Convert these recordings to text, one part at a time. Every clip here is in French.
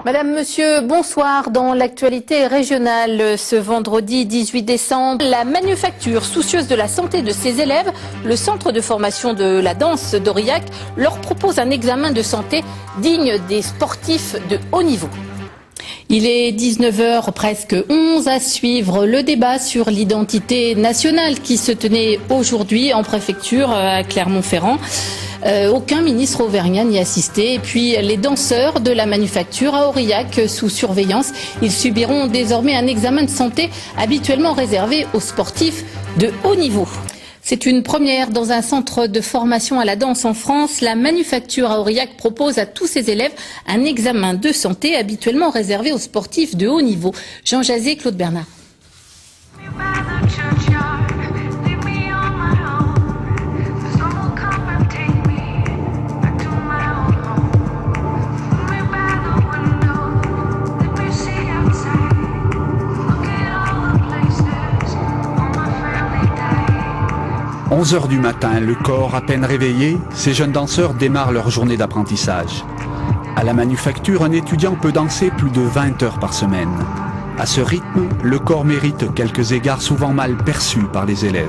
Madame, Monsieur, bonsoir. Dans l'actualité régionale, ce vendredi 18 décembre, la manufacture, soucieuse de la santé de ses élèves, le centre de formation de la danse d'Aurillac leur propose un examen de santé digne des sportifs de haut niveau. Il est 19h presque 11 à suivre le débat sur l'identité nationale qui se tenait aujourd'hui en préfecture à Clermont-Ferrand. Aucun ministre auvergnat n'y assistait. Et puis les danseurs de la manufacture à Aurillac sous surveillance, ils subiront désormais un examen de santé habituellement réservé aux sportifs de haut niveau. C'est une première dans un centre de formation à la danse en France. La manufacture à Aurillac propose à tous ses élèves un examen de santé habituellement réservé aux sportifs de haut niveau. Jean Jazé, Claude Bernard. « 11h du matin, le corps à peine réveillé, ces jeunes danseurs démarrent leur journée d'apprentissage. À la manufacture, un étudiant peut danser plus de 20 heures par semaine. À ce rythme, le corps mérite quelques égards souvent mal perçus par les élèves.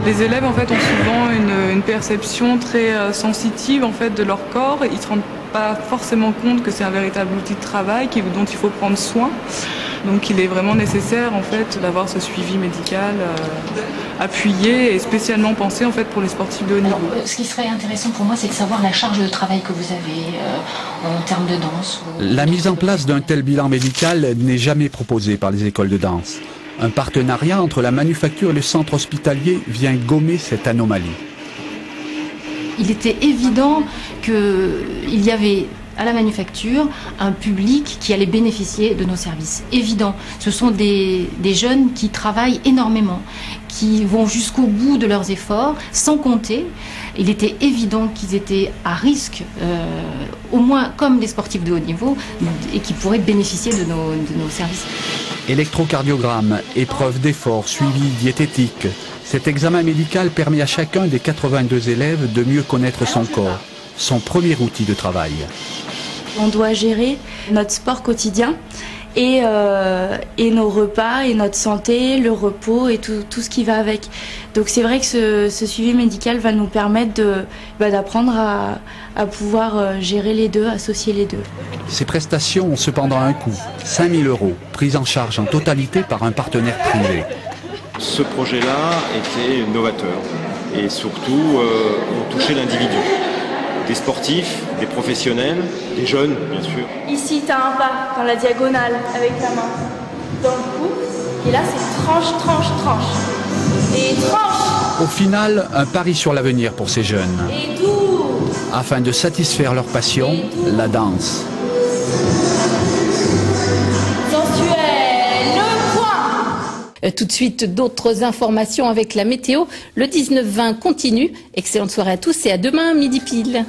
Les élèves en fait ont souvent une perception très sensitive en fait de leur corps. Ils ne se rendent pas forcément compte que c'est un véritable outil de travail dont il faut prendre soin. Donc il est vraiment nécessaire en fait d'avoir ce suivi médical appuyé et spécialement pensé en fait pour les sportifs de haut niveau. Ce qui serait intéressant pour moi, c'est de savoir la charge de travail que vous avez en termes de danse. La mise en place d'un tel bilan médical n'est jamais proposée par les écoles de danse. Un partenariat entre la manufacture et le centre hospitalier vient gommer cette anomalie. Il était évident qu'il y avait à la manufacture un public qui allait bénéficier de nos services. Évident, ce sont des jeunes qui travaillent énormément, qui vont jusqu'au bout de leurs efforts, sans compter. Il était évident qu'ils étaient à risque, au moins comme des sportifs de haut niveau, et qui pourraient bénéficier de nos services. Électrocardiogramme, épreuve d'effort, suivi diététique. Cet examen médical permet à chacun des 82 élèves de mieux connaître son corps, son premier outil de travail. On doit gérer notre sport quotidien et nos repas et notre santé, le repos et tout ce qui va avec. Donc c'est vrai que ce suivi médical va nous permettre d'apprendre à pouvoir gérer les deux, associer les deux. Ces prestations ont cependant un coût, 5 000 €, pris en charge en totalité par un partenaire privé. Ce projet-là était novateur et surtout on touchait l'individu. Des sportifs, des professionnels, des jeunes, bien sûr. Ici, tu as un pas dans la diagonale avec ta main dans le cou. Et là, c'est tranche, tranche, tranche. Et tranche. Au final, un pari sur l'avenir pour ces jeunes. Et doux. Afin de satisfaire leur passion, la danse. Sensuel, le point. Tout de suite, d'autres informations avec la météo. Le 19-20 continue. Excellente soirée à tous et à demain, midi pile.